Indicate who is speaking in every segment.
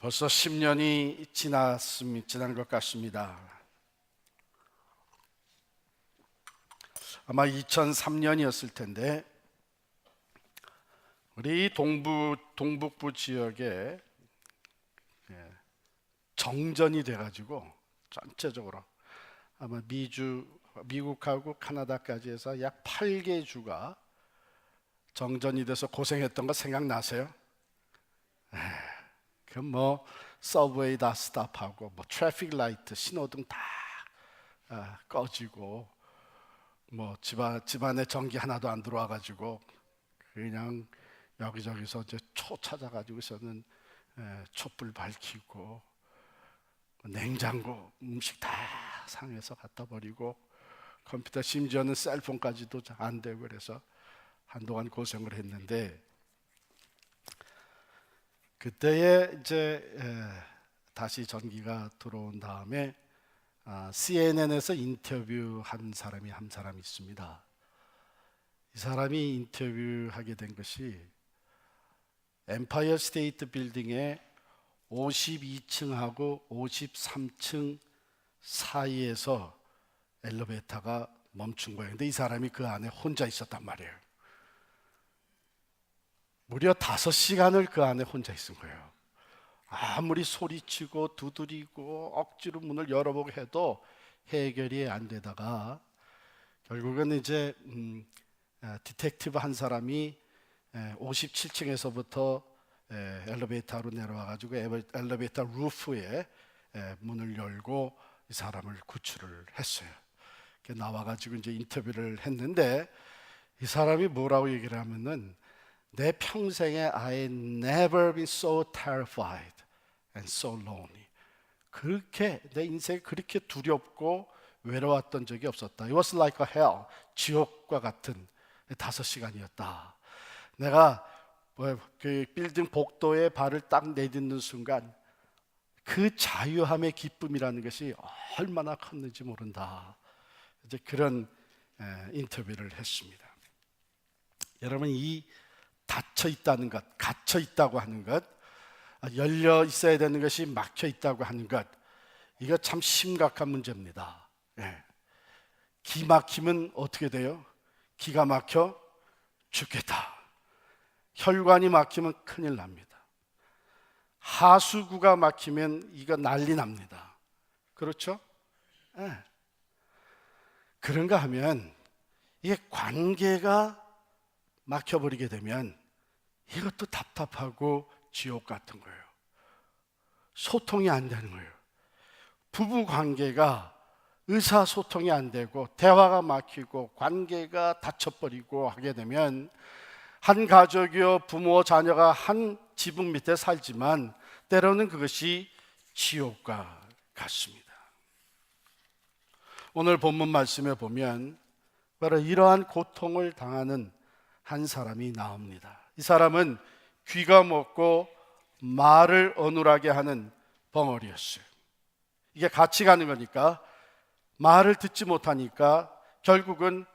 Speaker 1: 벌써 10년이 지난 것 같습니다. 아마 2003년이었을 텐데 우리 동북부 지역에 정전이 돼가지고 전체적으로 아마 미국하고 카나다까지 해서 약 8개 주가 정전이 돼서 고생했던 거 생각나세요? 그 뭐 서브웨이 다 스탑하고 뭐 트래픽 라이트 신호등 다 꺼지고 뭐 집안에 전기 하나도 안 들어와가지고 그냥 여기저기서 이제 초 찾아가지고서는 촛불 밝히고 냉장고 음식 다 상해서 갖다 버리고 컴퓨터 심지어는 셀폰까지도 안 되고 그래서 한동안 고생을 했는데 그때에 이제 다시 전기가 들어온 다음에 CNN에서 인터뷰한 사람이 한 사람 있습니다. 이 사람이 인터뷰하게 된 것이 엠파이어 스테이트 빌딩의 52층하고 53층 사이에서 엘리베이터가 멈춘 거예요. 근데 이 사람이 그 안에 혼자 있었단 말이에요. 무려 5시간을 그 안에 혼자 있은 거예요. 아무리 소리치고 두드리고 억지로 문을 열어보고 해도 해결이 안 되다가 결국은 이제 디텍티브 한 사람이 57층에서부터 엘리베이터로 내려와가지고 엘리베이터 루프에 문을 열고 이 사람을 구출을 했어요. 나와가지고 이제 인터뷰를 했는데 이 사람이 뭐라고 얘기를 하면은 내 평생에 I never been so terrified and so lonely. 그렇게 내 인생이 그렇게 두렵고 외로웠던 적이 없었다. It was like a hell. 지옥과 같은 5시간이었다. 내가 그 빌딩 복도에 발을 딱 내딛는 순간 그 자유함의 기쁨이라는 것이 얼마나 컸는지 모른다. 이제 그런 인터뷰를 했습니다. 여러분, 이 닫혀 있다는 것, 갇혀 있다고 하는 것, 열려 있어야 되는 것이 막혀 있다고 하는 것, 이거 참 심각한 문제입니다. 기 막히면 어떻게 돼요? 기가 막혀 죽겠다. 혈관이 막히면 큰일 납니다. 하수구가 막히면 이거 난리 납니다. 그렇죠? 그런가 하면 이게 관계가 막혀버리게 되면 이것도 답답하고 지옥 같은 거예요. 소통이 안 되는 거예요. 부부 관계가 의사소통이 안 되고 대화가 막히고 관계가 닫혀버리고 하게 되면 한 가족이요 부모 자녀가 한 지붕 밑에 살지만 때로는 그것이 지옥과 같습니다. 오늘 본문 말씀에 보면 바로 이러한 고통을 당하는 한 사람이 나옵니다. 이 사람은 귀가 먹고 말을 어눌하게 하는 벙어리였어요. 이게 같이 가는 거니까 말을 듣지 못하니까 결국은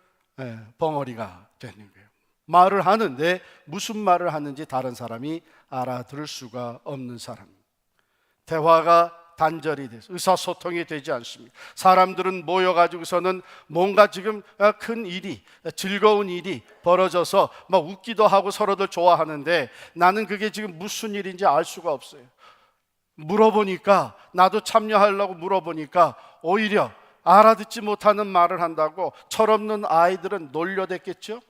Speaker 1: 벙어리가 되는 거예요. 말을 하는데 무슨 말을 하는지 다른 사람이 알아들을 수가 없는 사람. 대화가 단절이 돼서 의사소통이 되지 않습니다. 사람들은 모여가지고서는 뭔가 지금 큰 일이, 즐거운 일이 벌어져서 막 웃기도 하고 서로들 좋아하는데 나는 그게 지금 무슨 일인지 알 수가 없어요. 물어보니까, 나도 참여하려고 물어보니까 오히려 알아듣지 못하는 말을 한다고 철없는 아이들은 놀려댔겠죠?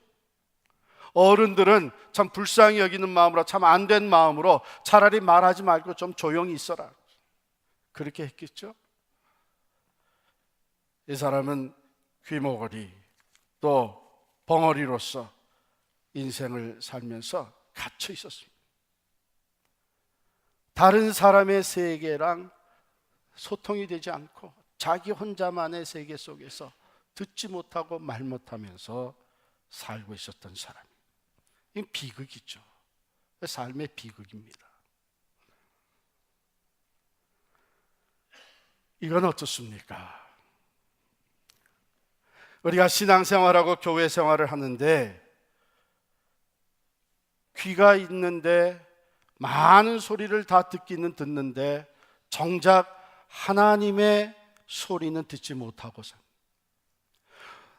Speaker 1: 어른들은 참 불쌍히 여기는 마음으로, 참 안 된 마음으로 차라리 말하지 말고 좀 조용히 있어라, 그렇게 했겠죠? 이 사람은 귀머거리 또 벙어리로서 인생을 살면서 갇혀 있었습니다. 다른 사람의 세계랑 소통이 되지 않고 자기 혼자만의 세계 속에서 듣지 못하고 말 못하면서 살고 있었던 사람. 이 비극이죠. 삶의 비극입니다. 이건 어떻습니까? 우리가 신앙생활하고 교회 생활을 하는데 귀가 있는데 많은 소리를 다 듣기는 듣는데 정작 하나님의 소리는 듣지 못하고 삽니다.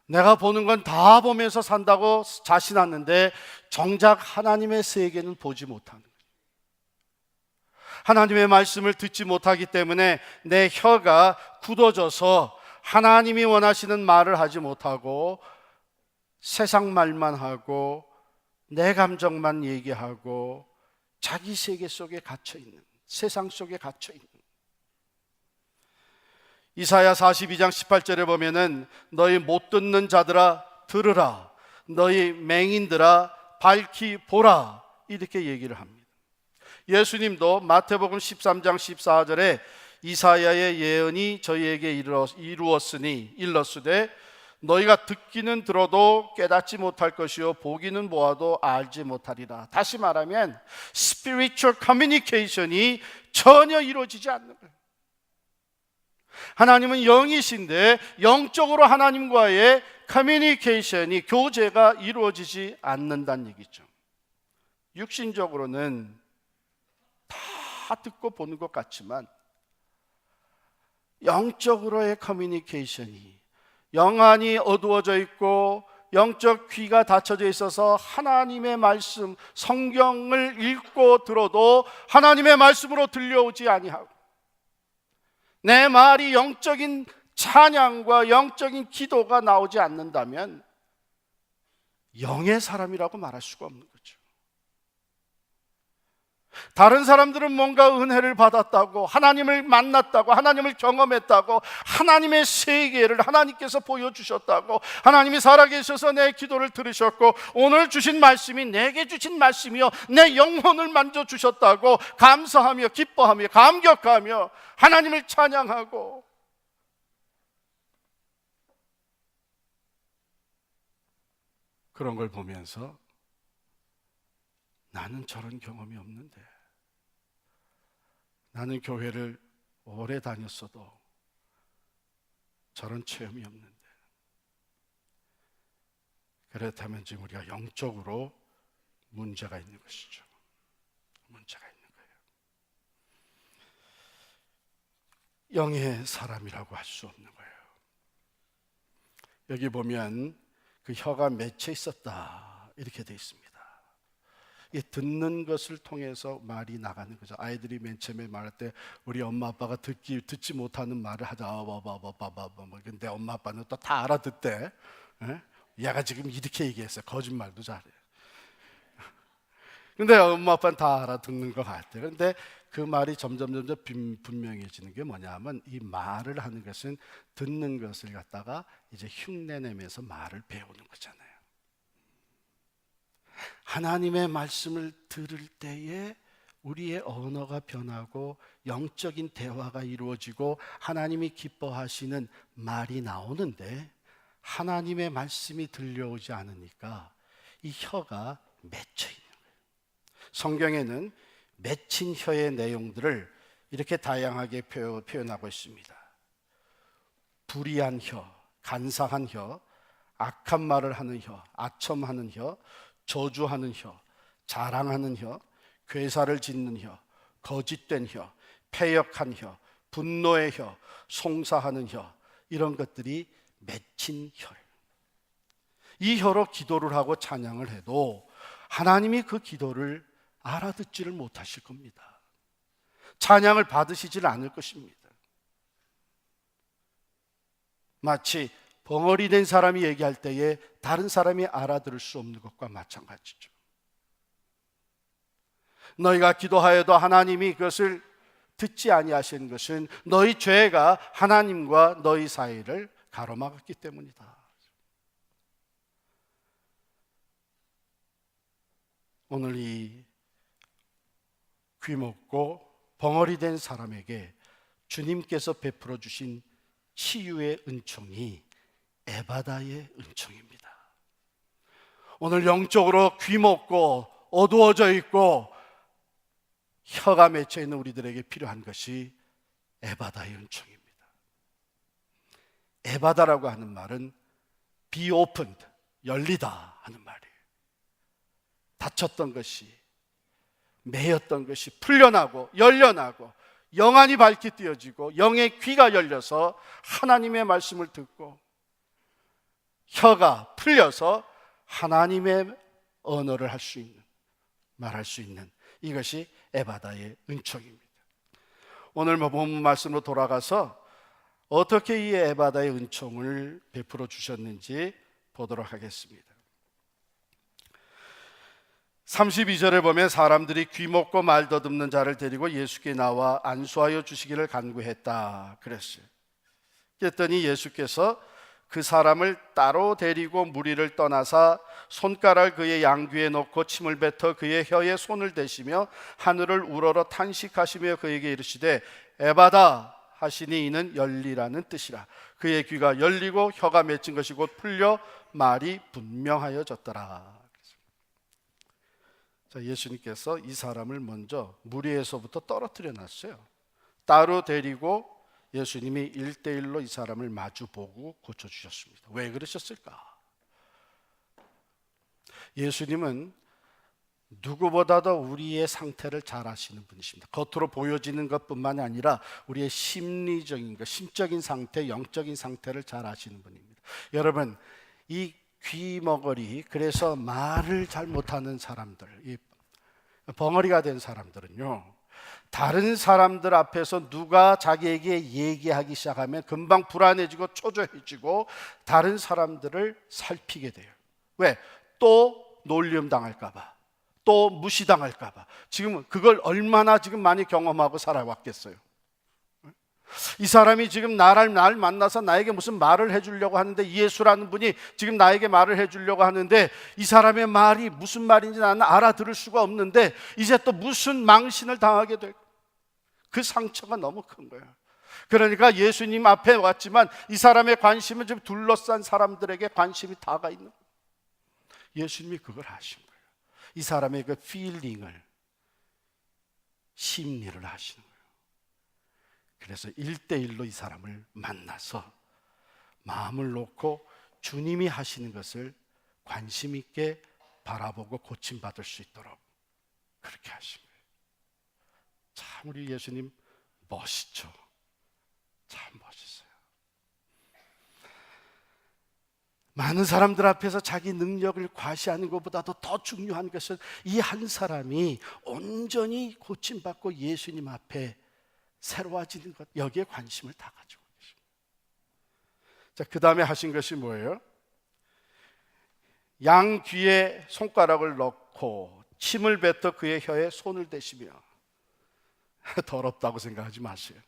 Speaker 1: 내가 보는 건 다 보면서 산다고 자신하는데 정작 하나님의 세계는 보지 못하는 거예요. 하나님의 말씀을 듣지 못하기 때문에 내 혀가 굳어져서 하나님이 원하시는 말을 하지 못하고 세상 말만 하고 내 감정만 얘기하고 자기 세계 속에 갇혀있는, 세상 속에 갇혀있는. 이사야 42장 18절에 보면은 너희 못 듣는 자들아 들으라, 너희 맹인들아 밝히 보라, 이렇게 얘기를 합니다. 예수님도 마태복음 13장 14절에 이사야의 예언이 저희에게 이루었으니 일렀으되 너희가 듣기는 들어도 깨닫지 못할 것이요 보기는 보아도 알지 못하리라. 다시 말하면 spiritual communication이 전혀 이루어지지 않는 거예요. 하나님은 영이신데 영적으로 하나님과의 커뮤니케이션이, 교제가 이루어지지 않는다는 얘기죠. 육신적으로는 다 듣고 보는 것 같지만 영적으로의 커뮤니케이션이, 영안이 어두워져 있고 영적 귀가 닫혀져 있어서 하나님의 말씀, 성경을 읽고 들어도 하나님의 말씀으로 들려오지 아니하고 내 말이 영적인 찬양과 영적인 기도가 나오지 않는다면 영의 사람이라고 말할 수가 없는 거죠. 다른 사람들은 뭔가 은혜를 받았다고, 하나님을 만났다고, 하나님을 경험했다고, 하나님의 세계를 하나님께서 보여주셨다고, 하나님이 살아계셔서 내 기도를 들으셨고 오늘 주신 말씀이 내게 주신 말씀이요 내 영혼을 만져주셨다고 감사하며 기뻐하며 감격하며 하나님을 찬양하고, 그런 걸 보면서 나는 저런 경험이 없는데, 나는 교회를 오래 다녔어도 저런 체험이 없는데, 그렇다면 지금 우리가 영적으로 문제가 있는 것이죠. 문제가 있는 거예요. 영의 사람이라고 할 수 없는 거예요. 여기 보면 그 혀가 맺혀 있었다 이렇게 돼 있습니다. 듣는 것을 통해서 말이 나가는 거죠. 아이들이 맨 처음에 말할 때 우리 엄마 아빠가 듣지 못하는 말을 하자. 근데 엄마 아빠는 또 다 알아듣대. 얘가 지금 이렇게 얘기했어요. 거짓말도 잘해. 근데 엄마 아빠는 다 알아듣는 것 같아요. 그런데 그 말이 점점 분명해지는 게 뭐냐면 이 말을 하는 것은 듣는 것을 갖다가 이제 흉내내면서 말을 배우는 거잖아요. 하나님의 말씀을 들을 때에 우리의 언어가 변하고 영적인 대화가 이루어지고 하나님이 기뻐하시는 말이 나오는데 하나님의 말씀이 들려오지 않으니까 이 혀가 맺혀 있는 거예요. 성경에는 맺힌 혀의 내용들을 이렇게 다양하게 표현하고 있습니다. 불의한 혀, 간사한 혀, 악한 말을 하는 혀, 아첨하는 혀, 저주하는 혀, 자랑하는 혀, 괴사를 짓는 혀, 거짓된 혀, 패역한 혀, 분노의 혀, 송사하는 혀, 이런 것들이 맺힌 혀예요. 이 혀로 기도를 하고 찬양을 해도 하나님이 그 기도를 알아듣지를 못하실 겁니다. 찬양을 받으시질 않을 것입니다. 마치 벙어리 된 사람이 얘기할 때에 다른 사람이 알아들을 수 없는 것과 마찬가지죠. 너희가 기도하여도 하나님이 그것을 듣지 아니하시는 것은 너희 죄가 하나님과 너희 사이를 가로막았기 때문이다. 오늘 이 귀먹고 벙어리 된 사람에게 주님께서 베풀어 주신 치유의 은총이 에바다의 은총입니다. 오늘 영적으로 귀먹고 어두워져 있고 혀가 맺혀 있는 우리들에게 필요한 것이 에바다의 은총입니다. 에바다라고 하는 말은 be opened, 열리다 하는 말이에요. 닫혔던 것이 매였던 것이 풀려나고 열려나고 영안이 밝게 띄어지고 영의 귀가 열려서 하나님의 말씀을 듣고 혀가 풀려서 하나님의 언어를 할 수 있는, 말할 수 있는, 이것이 에바다의 은총입니다. 오늘 본문 말씀으로 돌아가서 어떻게 이 에바다의 은총을 베풀어 주셨는지 보도록 하겠습니다. 32절에 보면 사람들이 귀먹고 말 더듬는 자를 데리고 예수께 나와 안수하여 주시기를 간구했다 그랬어요. 그랬더니 예수께서 그 사람을 따로 데리고 무리를 떠나사 손가락을 그의 양귀에 넣고 침을 뱉어 그의 혀에 손을 대시며 하늘을 우러러 탄식하시며 그에게 이르시되 에바다 하시니 이는 열리라는 뜻이라. 그의 귀가 열리고 혀가 맺힌 것이 곧 풀려 말이 분명하여졌더라. 자, 예수님께서 이 사람을 먼저 무리에서부터 떨어뜨려 놨어요. 따로 데리고 예수님이 1대1로 이 사람을 마주보고 고쳐주셨습니다. 왜 그러셨을까? 예수님은 누구보다도 우리의 상태를 잘 아시는 분이십니다. 겉으로 보여지는 것뿐만이 아니라 우리의 심리적인 것, 심적인 상태, 영적인 상태를 잘 아시는 분입니다. 여러분, 이 귀머거리, 그래서 말을 잘 못하는 사람들, 이 벙어리가 된 사람들은요, 다른 사람들 앞에서 누가 자기에게 얘기하기 시작하면 금방 불안해지고 초조해지고 다른 사람들을 살피게 돼요. 왜? 또 놀림 당할까 봐, 또 무시당할까 봐. 지금 그걸 얼마나 지금 많이 경험하고 살아왔겠어요. 이 사람이 지금 날 만나서 나에게 무슨 말을 해주려고 하는데, 예수라는 분이 지금 나에게 말을 해주려고 하는데 이 사람의 말이 무슨 말인지 나는 알아들을 수가 없는데 이제 또 무슨 망신을 당하게 되고, 그 상처가 너무 큰 거예요. 그러니까 예수님 앞에 왔지만 이 사람의 관심은 지금 둘러싼 사람들에게 관심이 다가 있는 거예요. 예수님이 그걸 하신 거예요. 이 사람의 그 필링을, 심리를 하시는 거예요. 그래서 1대1로 이 사람을 만나서 마음을 놓고 주님이 하시는 것을 관심 있게 바라보고 고침받을 수 있도록 그렇게 하신 거예요. 참 우리 예수님 멋있죠. 참 멋있어요. 많은 사람들 앞에서 자기 능력을 과시하는 것보다도 더 중요한 것은 이 한 사람이 온전히 고침받고 예수님 앞에 새로워지는 것, 여기에 관심을 다 가지고 계십니다. 자, 그 다음에 하신 것이 뭐예요? 양 귀에 손가락을 넣고 침을 뱉어 그의 혀에 손을 대시며. 더럽다고 생각하지 마세요.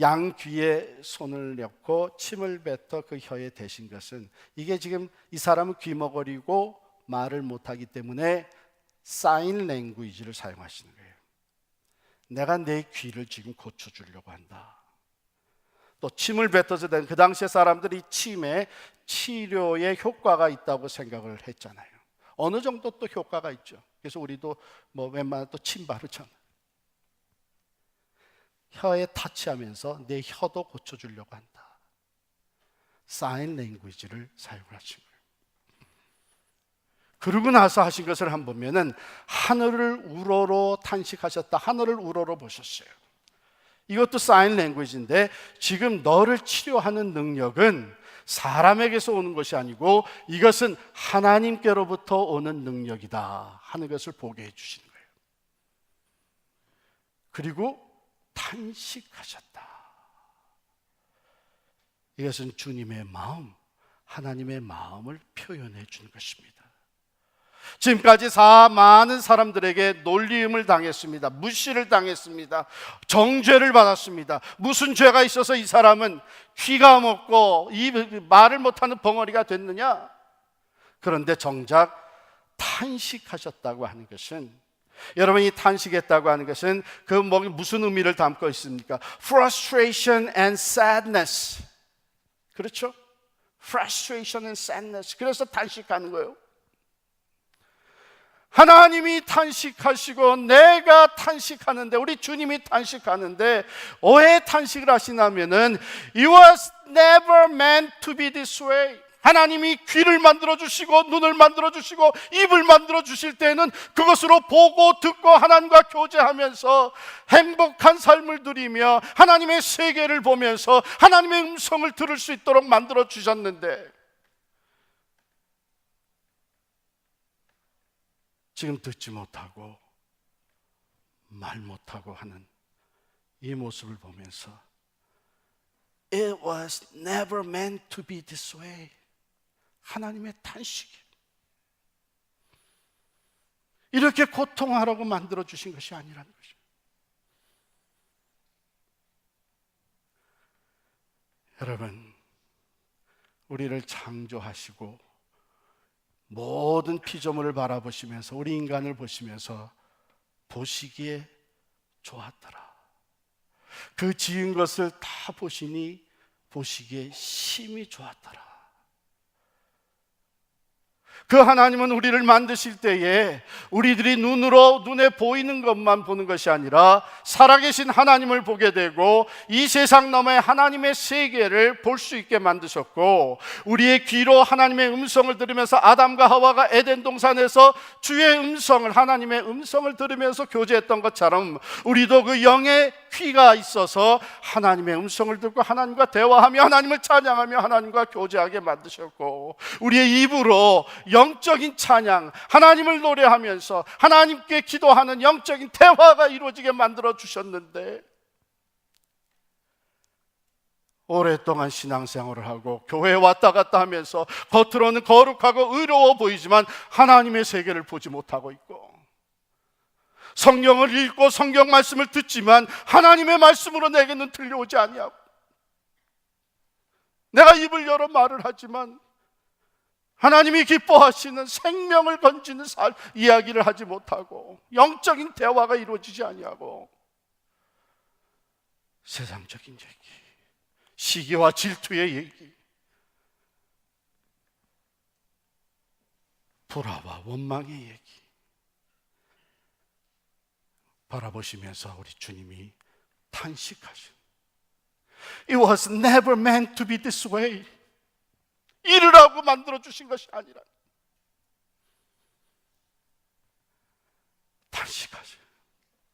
Speaker 1: 양 귀에 손을 넣고 침을 뱉어 그 혀에 대신 것은, 이게 지금 이 사람은 귀머거리고 말을 못하기 때문에 사인 랭귀지를 사용하시는 거예요. 내가 내 귀를 지금 고쳐주려고 한다. 또 침을 뱉어서 된, 그 당시에 사람들이 침에 치료에 효과가 있다고 생각을 했잖아요. 어느 정도 또 효과가 있죠. 그래서 우리도 뭐 웬만하면 또 침 바르잖아요. 혀에 타치하면서 내 혀도 고쳐주려고 한다. 사인 랭귀지를 사용하신 거예요. 그러고 나서 하신 것을 한번 보면은 하늘을 우러러 탄식하셨다. 하늘을 우러러 보셨어요. 이것도 사인 랭귀지인데, 지금 너를 치료하는 능력은 사람에게서 오는 것이 아니고 이것은 하나님께로부터 오는 능력이다 하는 것을 보게 해주시는 거예요. 그리고 탄식하셨다. 이것은 주님의 마음, 하나님의 마음을 표현해 주는 것입니다. 지금까지 많은 사람들에게 놀림을 당했습니다. 무시를 당했습니다. 정죄를 받았습니다. 무슨 죄가 있어서 이 사람은 귀가 먹고 이 말을 못하는 벙어리가 됐느냐? 그런데 정작 탄식하셨다고 하는 것은, 여러분이 탄식했다고 하는 것은 그 무슨 의미를 담고 있습니까? Frustration and sadness. 그렇죠? Frustration and sadness. 그래서 탄식하는 거예요. 하나님이 탄식하시고 내가 탄식하는데, 우리 주님이 탄식하는데 왜 탄식을 하시냐면은 It was never meant to be this way. 하나님이 귀를 만들어 주시고 눈을 만들어 주시고 입을 만들어 주실 때는 그것으로 보고 듣고 하나님과 교제하면서 행복한 삶을 누리며 하나님의 세계를 보면서 하나님의 음성을 들을 수 있도록 만들어 주셨는데, 지금 듣지 못하고 말 못하고 하는 이 모습을 보면서 It was never meant to be this way. 하나님의 탄식이 이렇게 고통하라고 만들어 주신 것이 아니라는 것이죠. 여러분, 우리를 창조하시고 모든 피조물을 바라보시면서 우리 인간을 보시면서 보시기에 좋았더라. 그 지은 것을 다 보시니 보시기에 심히 좋았더라. 그 하나님은 우리를 만드실 때에 우리들이 눈에 보이는 것만 보는 것이 아니라 살아계신 하나님을 보게 되고 이 세상 너머의 하나님의 세계를 볼 수 있게 만드셨고, 우리의 귀로 하나님의 음성을 들으면서 아담과 하와가 에덴 동산에서 주의 음성을, 하나님의 음성을 들으면서 교제했던 것처럼 우리도 그 영의 귀가 있어서 하나님의 음성을 듣고 하나님과 대화하며 하나님을 찬양하며 하나님과 교제하게 만드셨고, 우리의 입으로 영적인 찬양, 하나님을 노래하면서 하나님께 기도하는 영적인 대화가 이루어지게 만들어 주셨는데, 오랫동안 신앙생활을 하고 교회에 왔다 갔다 하면서 겉으로는 거룩하고 의로워 보이지만 하나님의 세계를 보지 못하고 있고, 성경을 읽고 성경 말씀을 듣지만 하나님의 말씀으로 내게는 들려오지 아니하고, 내가 입을 열어 말을 하지만 하나님이 기뻐하시는 생명을 건지는 이야기를 하지 못하고 영적인 대화가 이루어지지 아니하고 세상적인 얘기, 시기와 질투의 얘기, 불화와 원망의 얘기 바라보시면서 우리 주님이 탄식하신, It was never meant to be this way. 이르라고 만들어 주신 것이 아니라 탄식하셔.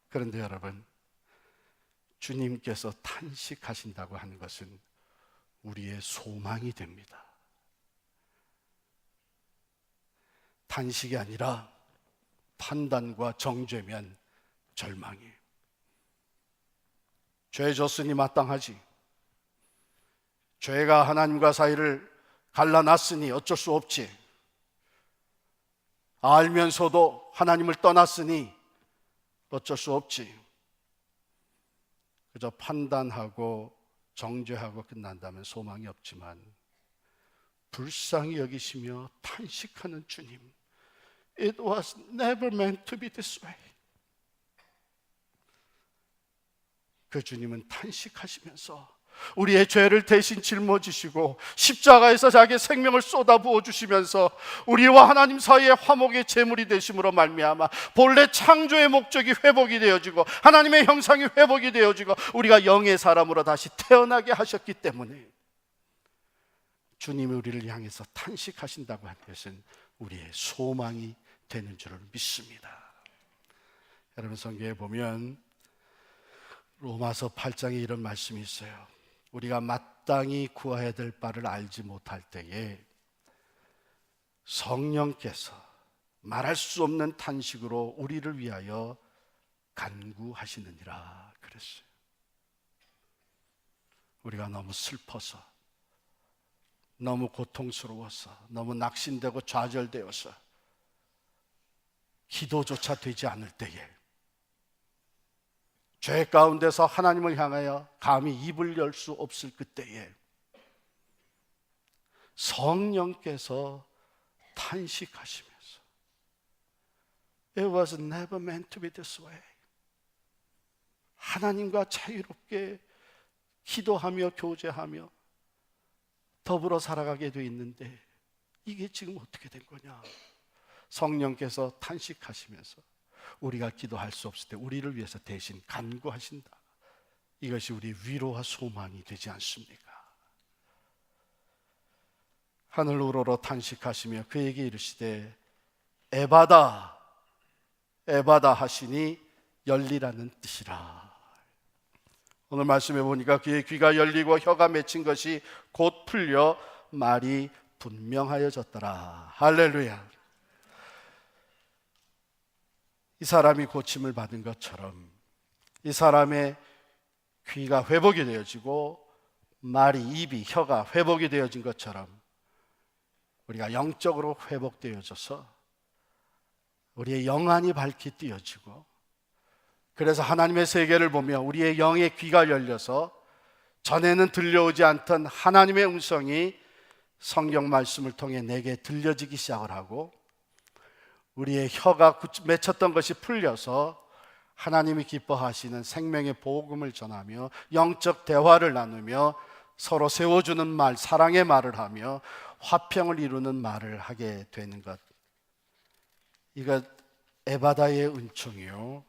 Speaker 1: 그런데 여러분, 주님께서 탄식하신다고 하는 것은 우리의 소망이 됩니다. 탄식이 아니라 판단과 정죄면 절망이에요. 죄 졌으니 마땅하지. 죄가 하나님과 사이를 갈라놨으니 어쩔 수 없지. 알면서도 하나님을 떠났으니 어쩔 수 없지. 그저 판단하고 정죄하고 끝난다면 소망이 없지만, 불쌍히 여기시며 탄식하는 주님, It was never meant to be this way. 그 주님은 탄식하시면서 우리의 죄를 대신 짊어지시고 십자가에서 자기의 생명을 쏟아부어 주시면서 우리와 하나님 사이의 화목의 제물이 되심으로 말미암아 본래 창조의 목적이 회복이 되어지고 하나님의 형상이 회복이 되어지고 우리가 영의 사람으로 다시 태어나게 하셨기 때문에 주님이 우리를 향해서 탄식하신다고 하는 것은 우리의 소망이 되는 줄을 믿습니다. 여러분, 성경에 보면 로마서 8장에 이런 말씀이 있어요. 우리가 마땅히 구해야 될 바를 알지 못할 때에 성령께서 말할 수 없는 탄식으로 우리를 위하여 간구하시느니라 그랬어요. 우리가 너무 슬퍼서, 너무 고통스러워서, 너무 낙심되고 좌절되어서 기도조차 되지 않을 때에, 죄 가운데서 하나님을 향하여 감히 입을 열 수 없을 그때에 성령께서 탄식하시면서 It was never meant to be this way. 하나님과 자유롭게 기도하며 교제하며 더불어 살아가게 돼 있는데 이게 지금 어떻게 된 거냐? 성령께서 탄식하시면서 우리가 기도할 수 없을 때 우리를 위해서 대신 간구하신다. 이것이 우리 위로와 소망이 되지 않습니까? 하늘 우러러 탄식하시며 그에게 이르시되 에바다 에바다 하시니 열리라는 뜻이라. 오늘 말씀해 보니까 그의 귀가 열리고 혀가 맺힌 것이 곧 풀려 말이 분명하여졌더라. 할렐루야. 이 사람이 고침을 받은 것처럼 이 사람의 귀가 회복이 되어지고 말이, 입이, 혀가 회복이 되어진 것처럼 우리가 영적으로 회복되어져서 우리의 영안이 밝게 띄어지고, 그래서 하나님의 세계를 보며 우리의 영의 귀가 열려서 전에는 들려오지 않던 하나님의 음성이 성경 말씀을 통해 내게 들려지기 시작을 하고, 우리의 혀가 맺혔던 것이 풀려서 하나님이 기뻐하시는 생명의 복음을 전하며 영적 대화를 나누며 서로 세워주는 말, 사랑의 말을 하며 화평을 이루는 말을 하게 되는 것, 이것 에바다의 은총이요,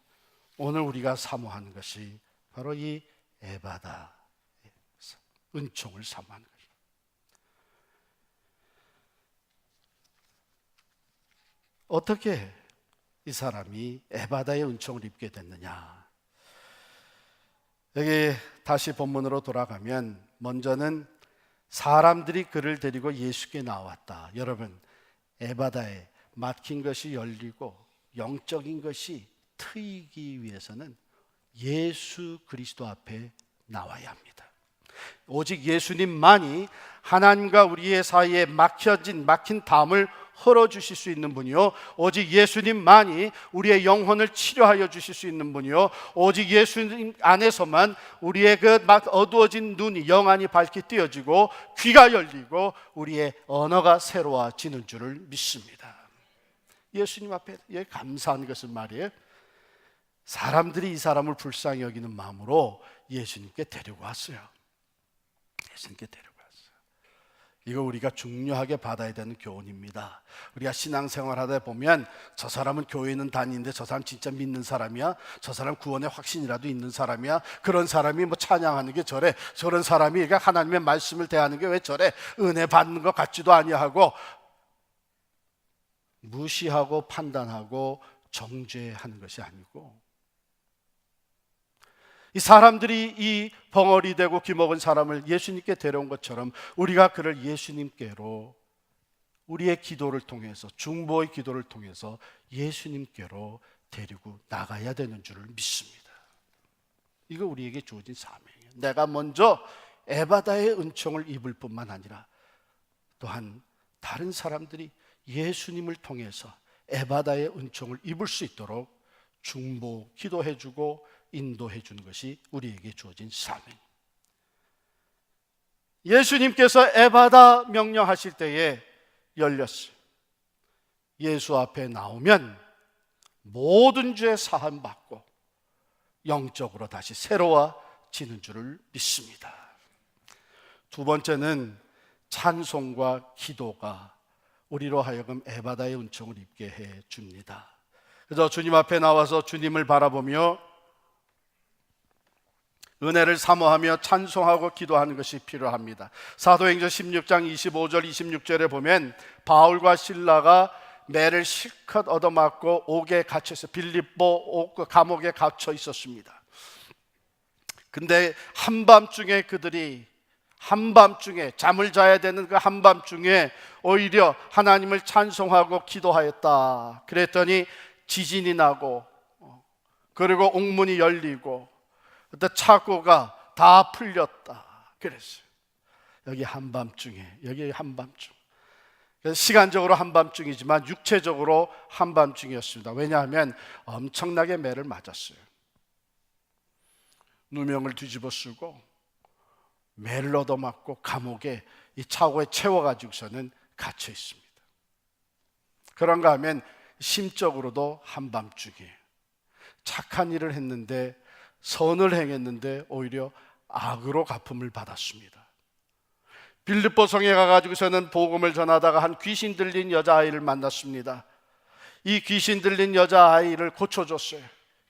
Speaker 1: 오늘 우리가 사모하는 것이 바로 이 에바다, 은총을 사모하는 것입니다. 어떻게 이 사람이 에바다의 은총을 입게 됐느냐? 여기 다시 본문으로 돌아가면 먼저는 사람들이 그를 데리고 예수께 나왔다. 여러분, 에바다에 막힌 것이 열리고 영적인 것이 트이기 위해서는 예수 그리스도 앞에 나와야 합니다. 오직 예수님만이 하나님과 우리의 사이에 막힌 담을 헐어주실 수 있는 분이요, 오직 예수님만이 우리의 영혼을 치료하여 주실 수 있는 분이요, 오직 예수님 안에서만 우리의 그 어두워진 눈이, 영안이 밝게 띄어지고 귀가 열리고 우리의 언어가 새로워지는 줄을 믿습니다. 예수님 앞에 감사한 것은 말이에요, 사람들이 이 사람을 불쌍히 여기는 마음으로 예수님께 데리고 왔어요. 예수님께 데리고 왔어요. 이거 우리가 중요하게 받아야 되는 교훈입니다. 우리가 신앙생활 하다 보면 저 사람은 교회는 다니는데 저 사람 진짜 믿는 사람이야? 저 사람 구원의 확신이라도 있는 사람이야? 그런 사람이 뭐 찬양하는 게 저래? 저런 사람이 그러니까 하나님의 말씀을 대하는 게 왜 저래? 은혜 받는 것 같지도 아니하고 무시하고 판단하고 정죄하는 것이 아니고, 이 사람들이 이 벙어리 되고 귀먹은 사람을 예수님께 데려온 것처럼 우리가 그를 예수님께로, 우리의 기도를 통해서, 중보의 기도를 통해서 예수님께로 데리고 나가야 되는 줄을 믿습니다. 이거 우리에게 주어진 사명이에요. 내가 먼저 에바다의 은총을 입을 뿐만 아니라 또한 다른 사람들이 예수님을 통해서 에바다의 은총을 입을 수 있도록 중보, 기도해주고 인도해 주는 것이 우리에게 주어진 사명. 예수님께서 에바다 명령하실 때에 열렸어요. 예수 앞에 나오면 모든 죄 사함 받고 영적으로 다시 새로워지는 줄을 믿습니다. 두 번째는 찬송과 기도가 우리로 하여금 에바다의 은총을 입게 해 줍니다. 그래서 주님 앞에 나와서 주님을 바라보며 은혜를 사모하며 찬송하고 기도하는 것이 필요합니다. 사도행전 16장 25절 26절에 보면 바울과 실라가 매를 실컷 얻어맞고 옥에 갇혀 있어, 빌립보 감옥에 갇혀 있었습니다. 근데 한밤중에 그들이 잠을 자야 되는 그 한밤중에 오히려 하나님을 찬송하고 기도하였다. 그랬더니 지진이 나고 그리고 옥문이 열리고 그때 착고가 다 풀렸다. 그랬어요. 여기 한밤중에, 여기 한밤중. 시간적으로 한밤중이지만 육체적으로 한밤중이었습니다. 왜냐하면 엄청나게 매를 맞았어요. 누명을 뒤집어 쓰고 매를 얻어맞고 감옥에 이 차고에 채워가지고서는 갇혀 있습니다. 그런가 하면 심적으로도 한밤중이에요. 착한 일을 했는데, 선을 행했는데 오히려 악으로 갚음을 받았습니다. 빌립보 성에 가가지고서는 복음을 전하다가 한 귀신 들린 여자아이를 만났습니다. 이 귀신 들린 여자아이를 고쳐줬어요.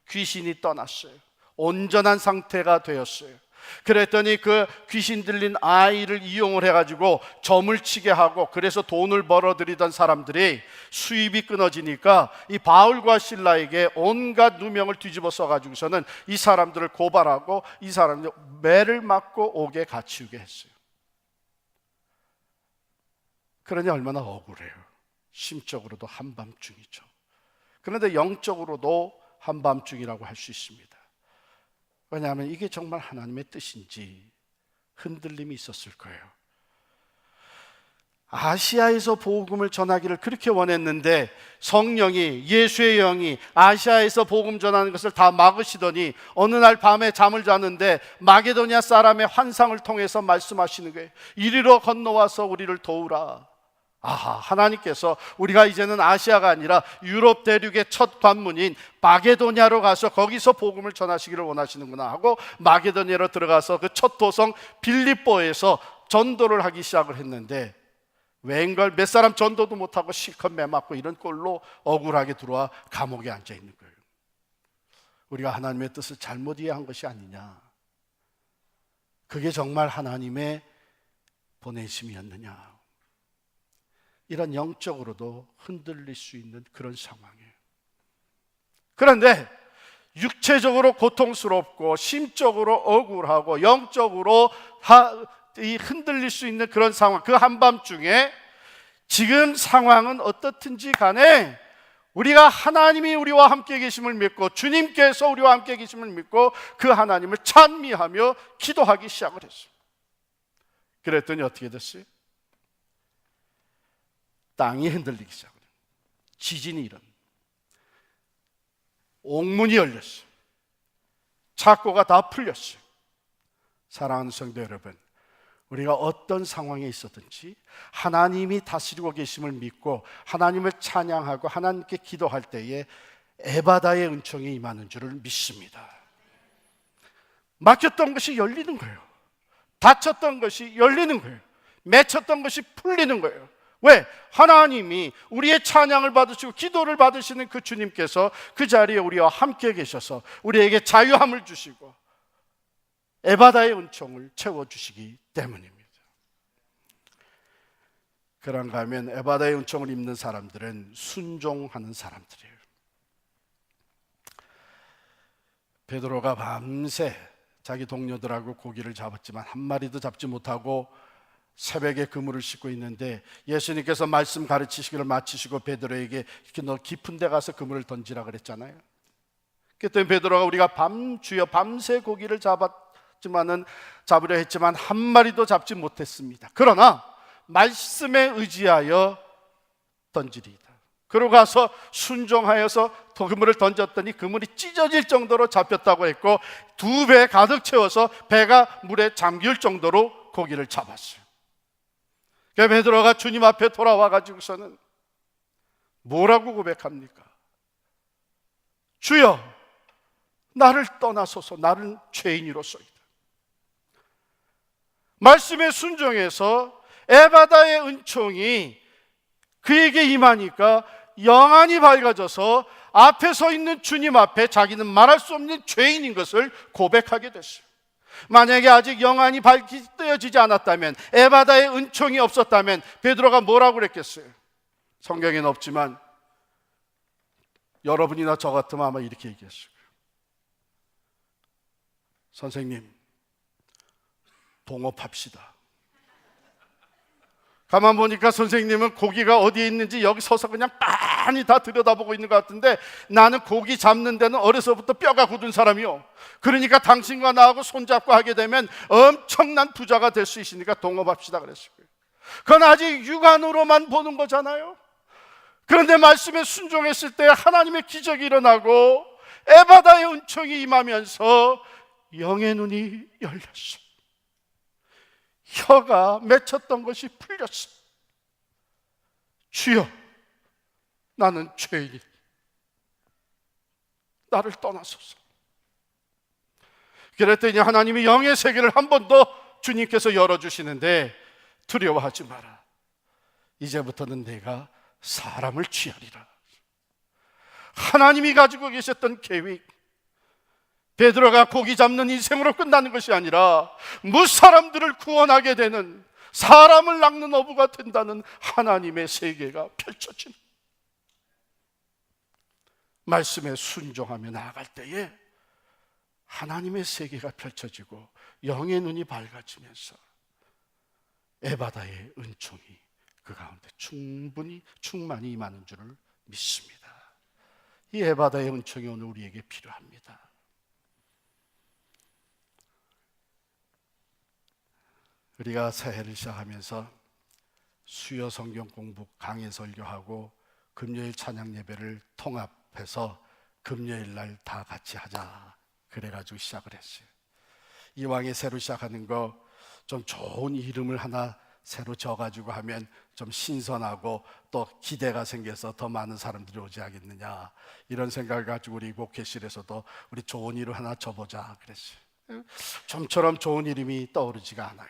Speaker 1: 귀신이 떠났어요. 온전한 상태가 되었어요. 그랬더니 그 귀신 들린 아이를 이용을 해가지고 점을 치게 하고, 그래서 돈을 벌어들이던 사람들이 수입이 끊어지니까 이 바울과 실라에게 온갖 누명을 뒤집어 써가지고서는 이 사람들을 고발하고 이 사람들 매를 맞고 옥에 갇히게 했어요. 그러니 얼마나 억울해요. 심적으로도 한밤중이죠. 그런데 영적으로도 한밤중이라고 할 수 있습니다. 왜냐하면 이게 정말 하나님의 뜻인지 흔들림이 있었을 거예요. 아시아에서 복음을 전하기를 그렇게 원했는데 성령이, 예수의 영이 아시아에서 복음 전하는 것을 다 막으시더니 어느 날 밤에 잠을 자는데 마게도냐 사람의 환상을 통해서 말씀하시는 거예요. 이리로 건너와서 우리를 도우라. 아하, 하나님께서 우리가 이제는 아시아가 아니라 유럽 대륙의 첫 관문인 마게도냐로 가서 거기서 복음을 전하시기를 원하시는구나 하고 마게도냐로 들어가서 그 첫 도성 빌립보에서 전도를 하기 시작을 했는데, 웬걸 몇 사람 전도도 못하고 실컷 매맞고 이런 꼴로 억울하게 들어와 감옥에 앉아 있는 거예요. 우리가 하나님의 뜻을 잘못 이해한 것이 아니냐, 그게 정말 하나님의 보내심이었느냐, 이런 영적으로도 흔들릴 수 있는 그런 상황이에요. 그런데 육체적으로 고통스럽고 심적으로 억울하고 영적으로 흔들릴 수 있는 그런 상황, 그 한밤중에 지금 상황은 어떻든지 간에 우리가 하나님이 우리와 함께 계심을 믿고 주님께서 우리와 함께 계심을 믿고 그 하나님을 찬미하며 기도하기 시작을 했어요. 그랬더니 어떻게 됐어요? 땅이 흔들리기 시작해요. 지진이 일어나. 옥문이 열렸어요. 착고가 다 풀렸어요. 사랑하는 성도 여러분, 우리가 어떤 상황에 있었든지 하나님이 다스리고 계심을 믿고 하나님을 찬양하고 하나님께 기도할 때에 에바다의 은총이 임하는 줄을 믿습니다. 막혔던 것이 열리는 거예요. 닫혔던 것이 열리는 거예요. 맺혔던 것이 풀리는 거예요. 왜? 하나님이 우리의 찬양을 받으시고 기도를 받으시는 그 주님께서 그 자리에 우리와 함께 계셔서 우리에게 자유함을 주시고 에바다의 은총을 채워주시기 때문입니다. 그런가 하면 에바다의 은총을 입는 사람들은 순종하는 사람들이에요. 베드로가 밤새 자기 동료들하고 고기를 잡았지만 한 마리도 잡지 못하고 새벽에 그물을 싣고 있는데 예수님께서 말씀 가르치시기를 마치시고 베드로에게 이렇게 너 깊은 데 가서 그물을 던지라 그랬잖아요. 그랬더니 베드로가 우리가 주여 밤새 고기를 잡으려 했지만 한 마리도 잡지 못했습니다. 그러나 말씀에 의지하여 던지리이다. 그러고 가서 순종하여서 그물을 던졌더니 그물이 찢어질 정도로 잡혔다고 했고 2배 가득 채워서 배가 물에 잠길 정도로 고기를 잡았어요. 그러니까 베드로가 주님 앞에 돌아와 가지고서는 뭐라고 고백합니까? 주여, 나를 떠나소서. 나는 죄인이로소이다. 말씀에 순종해서 에바다의 은총이 그에게 임하니까 영안이 밝아져서 앞에 서 있는 주님 앞에 자기는 말할 수 없는 죄인인 것을 고백하게 됐어요. 만약에 아직 영안이 밝히 뜨여지지 않았다면, 에바다의 은총이 없었다면 베드로가 뭐라고 그랬겠어요? 성경에는 없지만 여러분이나 저 같으면 아마 이렇게 얘기했을 거예요. 선생님, 동업합시다. 가만 보니까 선생님은 고기가 어디에 있는지 여기 서서 그냥 빤히 다 들여다보고 있는 것 같은데 나는 고기 잡는 데는 어려서부터 뼈가 굳은 사람이요. 그러니까 당신과 나하고 손잡고 하게 되면 엄청난 부자가 될 수 있으니까 동업합시다 그랬을 거예요. 그건 아직 육안으로만 보는 거잖아요. 그런데 말씀에 순종했을 때 하나님의 기적이 일어나고 에바다의 은총이 임하면서 영의 눈이 열렸어. 혀가 맺혔던 것이 풀렸어. 주여, 나는 죄인이 나를 떠나소서. 그랬더니 하나님이 영의 세계를 한 번 더 주님께서 열어주시는데 두려워하지 마라. 이제부터는 내가 사람을 취하리라. 하나님이 가지고 계셨던 계획, 베드로가 고기 잡는 인생으로 끝나는 것이 아니라 무사람들을 구원하게 되는, 사람을 낚는 어부가 된다는 하나님의 세계가 펼쳐지는, 말씀에 순종하며 나아갈 때에 하나님의 세계가 펼쳐지고 영의 눈이 밝아지면서 에바다의 은총이 그 가운데 충만히 임하는 줄을 믿습니다. 이 에바다의 은총이 오늘 우리에게 필요합니다. 우리가 새해를 시작하면서 수요 성경 공부, 강해 설교하고 금요일 찬양 예배를 통합해서 금요일 날 다 같이 하자 그래가지고 시작을 했어요. 이왕에 새로 시작하는 거 좀 좋은 이름을 하나 새로 져가지고 하면 좀 신선하고 또 기대가 생겨서 더 많은 사람들이 오지 않겠느냐, 이런 생각을 가지고 우리 목회실에서도 우리 좋은 이름 하나 져보자 그랬어요. 좀처럼 좋은 이름이 떠오르지가 않아요.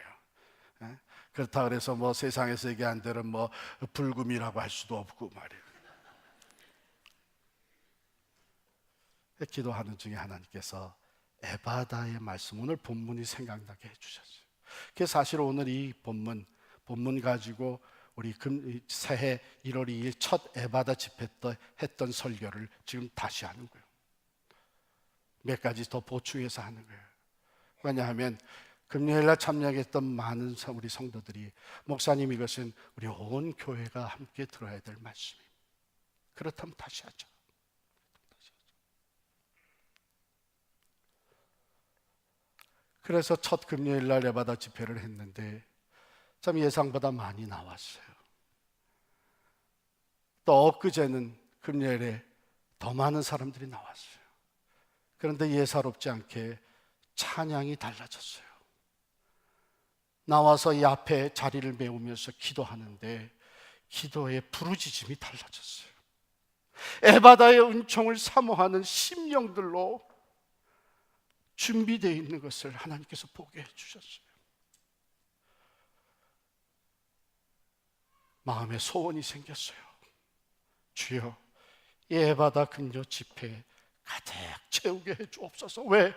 Speaker 1: 그렇다 그래서 뭐 세상에서 얘기한 대로 뭐 불금이라고 할 수도 없고 말이에요. 기도하는 중에 하나님께서 에바다의 말씀, 오늘 본문이 생각나게 해주셨어요. 그래서 사실 오늘 이 본문 가지고 우리 새해 1월 2일 첫 에바다 집회 때 했던 설교를 지금 다시 하는 거예요. 몇 가지 더 보충해서 하는 거예요. 왜냐하면 금요일날 참여했던 많은 우리 성도들이, 목사님 이것은 우리 온 교회가 함께 들어야 될 말씀입니다. 그렇다면 다시 하죠. 그래서 첫 금요일날 에바다 집회를 했는데 참 예상보다 많이 나왔어요. 또 엊그제는 금요일에 더 많은 사람들이 나왔어요. 그런데 예사롭지 않게 찬양이 달라졌어요. 나와서 이 앞에 자리를 메우면서 기도하는데 기도의 부르짖음이 달라졌어요. 에바다의 은총을 사모하는 심령들로 준비되어 있는 것을 하나님께서 보게 해주셨어요. 마음에 소원이 생겼어요. 주여, 이 에바다 금요 집회 가득 채우게 해주옵소서. 왜?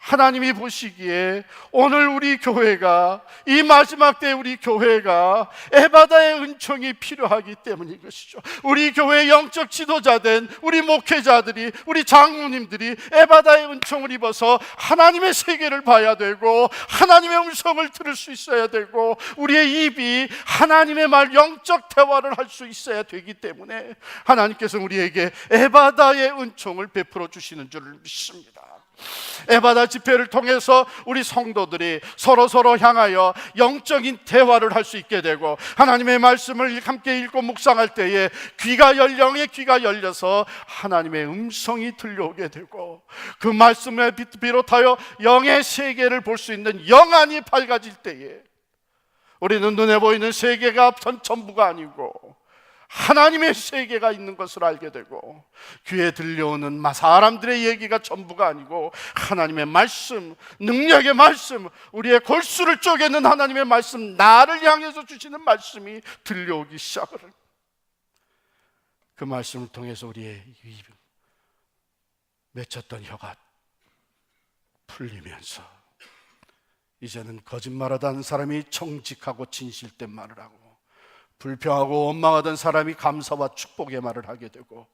Speaker 1: 하나님이 보시기에 오늘 우리 교회가, 이 마지막 때 우리 교회가 에바다의 은총이 필요하기 때문인 것이죠. 우리 교회 영적 지도자된 우리 목회자들이, 우리 장로님들이 에바다의 은총을 입어서 하나님의 세계를 봐야 되고 하나님의 음성을 들을 수 있어야 되고 우리의 입이 하나님의 말, 영적 대화를 할 수 있어야 되기 때문에 하나님께서 우리에게 에바다의 은총을 베풀어 주시는 줄을 믿습니다. 에바다 집회를 통해서 우리 성도들이 서로 향하여 영적인 대화를 할 수 있게 되고 하나님의 말씀을 함께 읽고 묵상할 때에 영의 귀가 열려서 하나님의 음성이 들려오게 되고 그 말씀에 비롯하여 영의 세계를 볼 수 있는 영안이 밝아질 때에 우리는 눈에 보이는 세계가 전부가 아니고 하나님의 세계가 있는 것을 알게 되고 귀에 들려오는 사람들의 얘기가 전부가 아니고 하나님의 말씀, 능력의 말씀, 우리의 골수를 쪼개는 하나님의 말씀, 나를 향해서 주시는 말씀이 들려오기 시작을 합니다. 그 말씀을 통해서 우리의 맺혔던 혀가 풀리면서 이제는 거짓말하던 사람이 정직하고 진실된 말을 하고 불평하고 원망하던 사람이 감사와 축복의 말을 하게 되고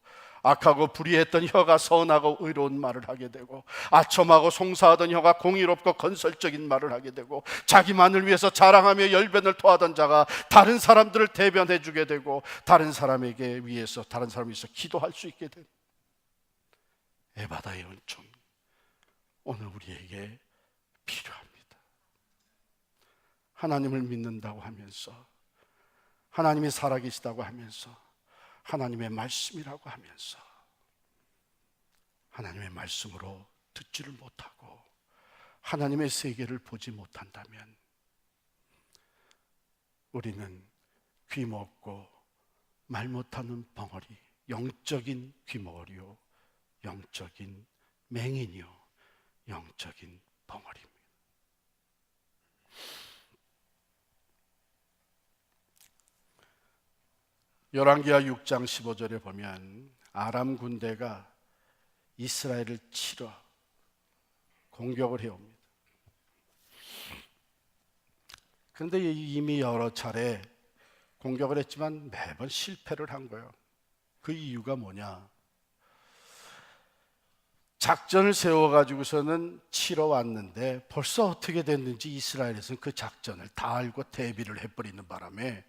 Speaker 1: 악하고 불의했던 혀가 선하고 의로운 말을 하게 되고 아첨하고 송사하던 혀가 공의롭고 건설적인 말을 하게 되고 자기만을 위해서 자랑하며 열변을 토하던 자가 다른 사람들을 대변해 주게 되고 다른 사람을 위해서 기도할 수 있게 된 에바다의 은총, 오늘 우리에게 필요합니다. 하나님을 믿는다고 하면서, 하나님이 살아계시다고 하면서, 하나님의 말씀이라고 하면서 하나님의 말씀으로 듣지를 못하고 하나님의 세계를 보지 못한다면 우리는 귀먹고 말 못하는 벙어리, 영적인 귀머거리요, 영적인 맹인이요, 영적인 벙어리입니다. 열왕기하 6장 15절에 보면 아람 군대가 이스라엘을 치러 공격을 해옵니다. 그런데 이미 여러 차례 공격을 했지만 매번 실패를 한 거예요. 그 이유가 뭐냐? 작전을 세워가지고서는 치러 왔는데 벌써 어떻게 됐는지 이스라엘에서는 그 작전을 다 알고 대비를 해버리는 바람에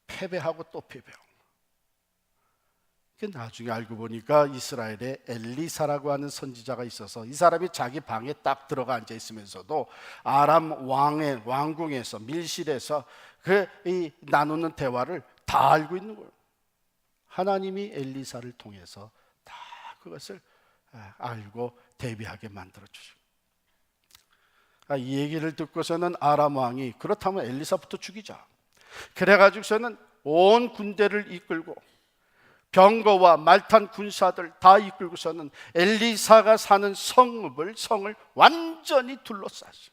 Speaker 1: 패배하고 또 패배하고, 나중에 알고 보니까 이스라엘에 엘리사라고 하는 선지자가 있어서 이 사람이 자기 방에 딱 들어가 앉아 있으면서도 아람 왕의 왕궁에서 밀실에서 이 나누는 대화를 다 알고 있는 거예요. 하나님이 엘리사를 통해서 다 그것을 알고 대비하게 만들어 주죠. 이 얘기를 듣고서는 아람 왕이 그렇다면 엘리사부터 죽이자. 그래가지고서는 온 군대를 이끌고 병거와 말탄 군사들 다 이끌고서는 엘리사가 사는 성을 완전히 둘러쌌어요.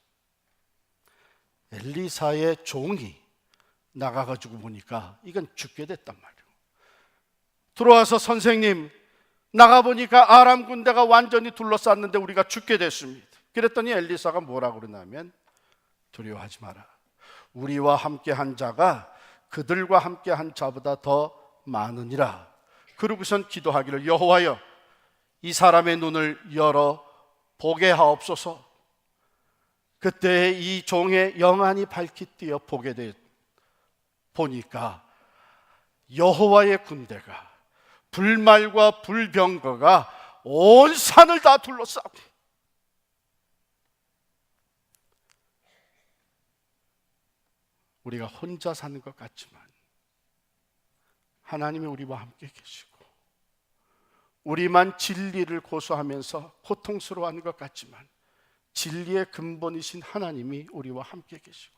Speaker 1: 엘리사의 종이 나가가지고 보니까 이건 죽게 됐단 말이에요. 들어와서 선생님, 나가보니까 아람 군대가 완전히 둘러쌌는데 우리가 죽게 됐습니다. 그랬더니 엘리사가 뭐라고 그러냐면, 두려워하지 마라. 우리와 함께한 자가 그들과 함께한 자보다 더 많으니라. 그러고선 기도하기를, 여호와여, 이 사람의 눈을 열어 보게 하옵소서. 그때 이 종의 영안이 밝히 뛰어 보게 보니까 여호와의 군대가, 불말과 불병거가 온 산을 다 둘러싸고, 우리가 혼자 사는 것 같지만 하나님이 우리와 함께 계시고, 우리만 진리를 고수하면서 고통스러워하는 것 같지만 진리의 근본이신 하나님이 우리와 함께 계시고,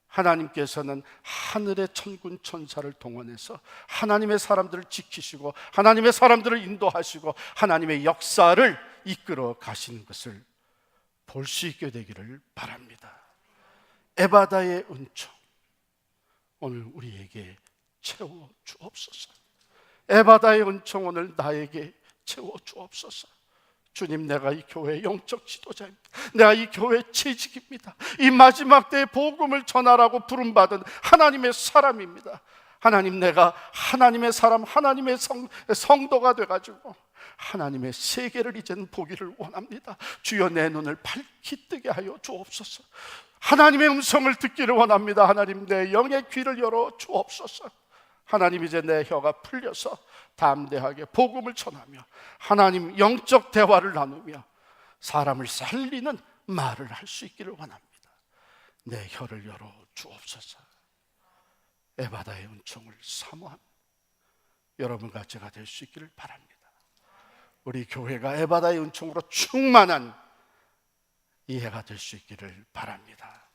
Speaker 1: 하나님께서는 하늘의 천군 천사를 동원해서 하나님의 사람들을 지키시고 하나님의 사람들을 인도하시고 하나님의 역사를 이끌어 가시는 것을 볼 수 있게 되기를 바랍니다. 에바다의 은총, 오늘 우리에게 채워 주옵소서. 에바다의 은총, 오늘 나에게 채워 주옵소서. 주님, 내가 이 교회의 영적 지도자입니다. 내가 이 교회의 재직입니다. 이 마지막 때의 복음을 전하라고 부름받은 하나님의 사람입니다. 하나님, 내가 하나님의 사람, 하나님의 성도가 돼가지고 하나님의 세계를 이제는 보기를 원합니다. 주여, 내 눈을 밝히 뜨게 하여 주옵소서. 하나님의 음성을 듣기를 원합니다. 하나님, 내 영의 귀를 열어 주옵소서. 하나님, 이제 내 혀가 풀려서 담대하게 복음을 전하며 하나님 영적 대화를 나누며 사람을 살리는 말을 할 수 있기를 원합니다. 내 혀를 열어 주옵소서. 에바다의 은총을 사모합니다. 여러분과 제가 될 수 있기를 바랍니다. 우리 교회가 에바다의 은총으로 충만한 이 해가 될 수 있기를 바랍니다.